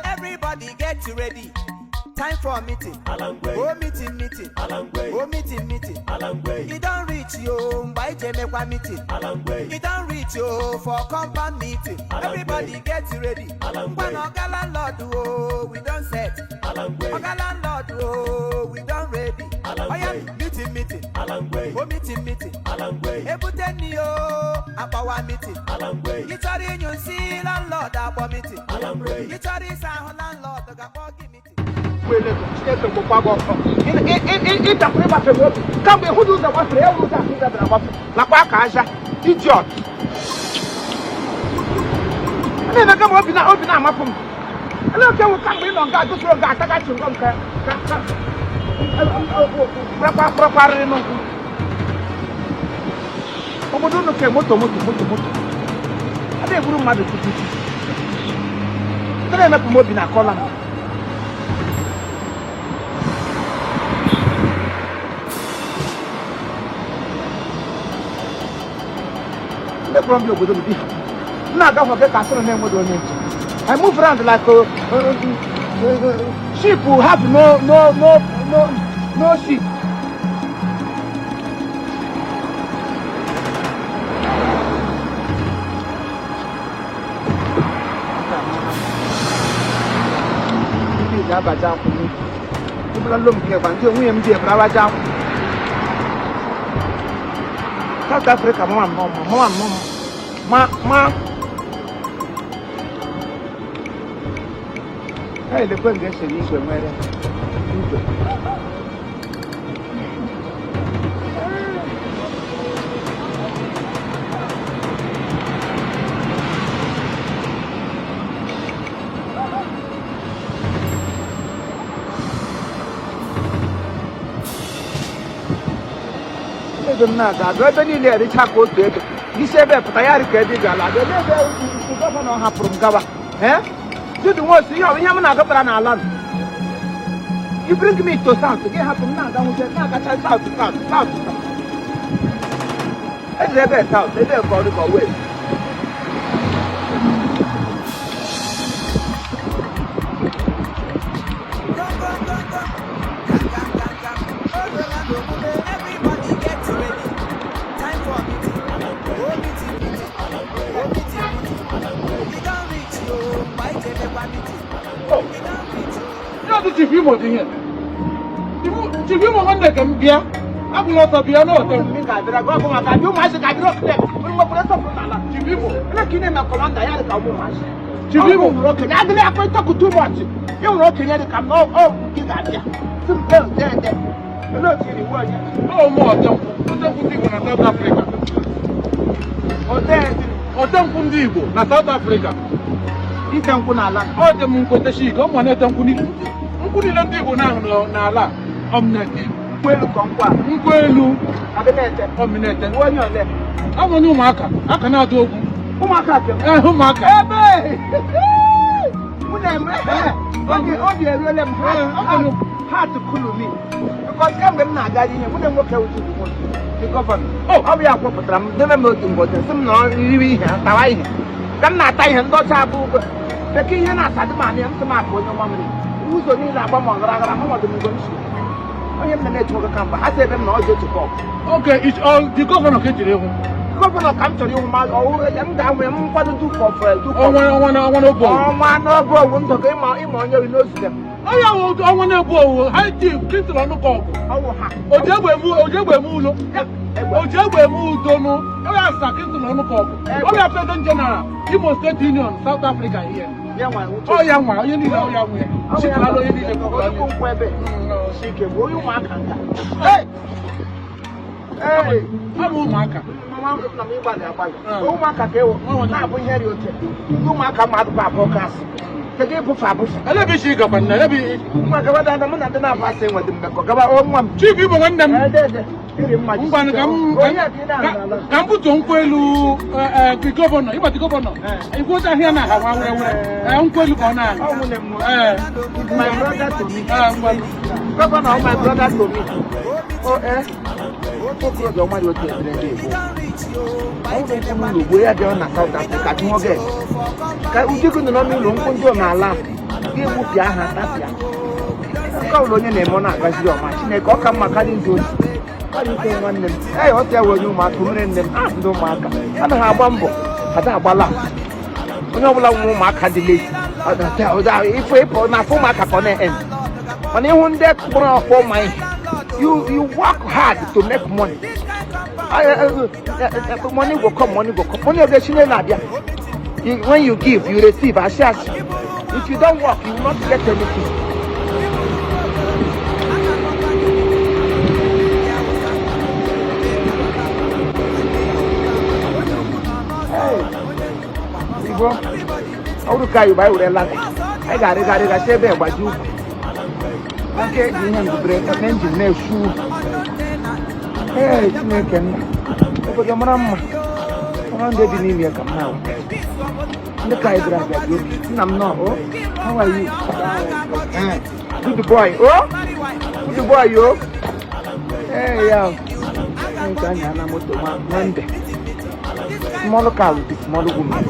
Everybody get ready. Time for meeting. Oh meeting. Oh meeting. You don't reach you by Jamaica meeting. You don't reach you for compound meeting. Everybody get ready. When Oga landlord oh we don't set. Oga landlord oh we don't ready. Oh yeah, meeting. Oh meeting. Ebuteni yo abawa meeting. You try you see landlord about meeting. You try say landlord about meeting. Come who do the waffle? La Pacaja, idiot. I never come up in our open arm. I don't care what come in on God to throw God. I got you. Moto. I didn't mother to teach you. I never come up in a column. From your good now don't forget castle name with I move around like sheep who have no sheep. South Africa, mama. Hey, the point is, you should marry. I don't need to talk about it. You say that I are getting a lot. The governor have from Gaba. Eh? You do what you have not got an alarm. You bring me to South to get happen now. That was not a South. Let's get that out. They don't go away. Chiefimo here. Chiefimo one day can be. I'm not a piano. I'm going to do my Chiefimo. Look in my commander. I have a woman. Chiefimo, I talk too much. You know, can you come? Oh, get that. Some girls there. Oh, more. Don't put people in South Africa. Or don't put Igbo in South Africa. You can't put a lot. Oh, the Munkotashi, come on, I don't put it. Put it on the table now, Nala. Omneti. Well, come back. Well, Omneti. When you're there, I'm a new marker. I cannot do Humaka. Hard to cool me. Because I'm not guiding you. Wouldn't work out the government. Oh, I'll be a proper drum. Never moving water. Some no, really, Hawaii. Come not tie and dodge our book. The king and I had the money and some mark with your mommy. Who's the need of one rather than one of the munitions? I am the network company. I said, I'm not going to go. Okay, it's all the governor. Governor come to you, my old young down. What to do for I want to go. Want to game on your nose. I want to go. I think kids on the call. Ojabwe Mudono. I am stuck on the call. I am President General. Imo State Union, South Africa here. Oh, young one, you need all young way. She can allow you to go. She can go. You mark. Hey, I'm a marker. Oh, marker, I will hear you. You mark a mad podcast. The day for Fabus. I let me see government. Let me. My God, I'm not passing with them. Two people want them. Come put on Quelu, the governor. You want the governor. I go down here now. I won't call you for now. My brother to me. Governor, my brother to me. Oh, eh? ka ujiku nọ n'ụlọ nkwụ ndị omenala ga-egbupịa aha tapịa nke ụlọ onye na-eme na-agaziri ọma Chineke ọ ka mma karịa ndị ozi ike nwanne m ọ tịa wenye ụmụaka mere nne m ndị ụmụaka anaghị agba mbọ ada agbala onye ọbụla nwe ụmụaka dị lezi ịpụ na afọ ụmụaka ka ọ na-en mana ịhụ ndị kpụrụ ọkpọ ụma ihe you work hard to make money money go come money oge Chineke na-abịa when you give you receive asị if you don't work you will not get anything. Igbo ọrụ ka Igbo anyị were lata anyị ga-arịgarịga si ebe gbaji ukwu aka eji ihe mbubere na njin na-efu Chineke nna obodo mara mma ọrụ ndị dị n'ime ka m na ndị ka anyị bịara abịa dị obi nna m nọ how are you good boy ya nke anya na moto Monday small car with small woman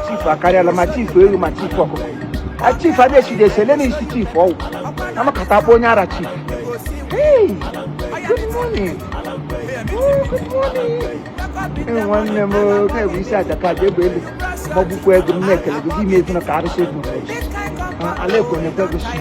chief akarịala ma chief elu ma chief ọkụkọ chief adechidesele n'isi chief ọwụ amakata akpọ onye ara chief good morning nwanne m na-ebu isi ajaka ji egbe elu ma ọ bụkwa ego m na-ekele gị ime ezina ka arụsị ego ala ego na-ekwe gosi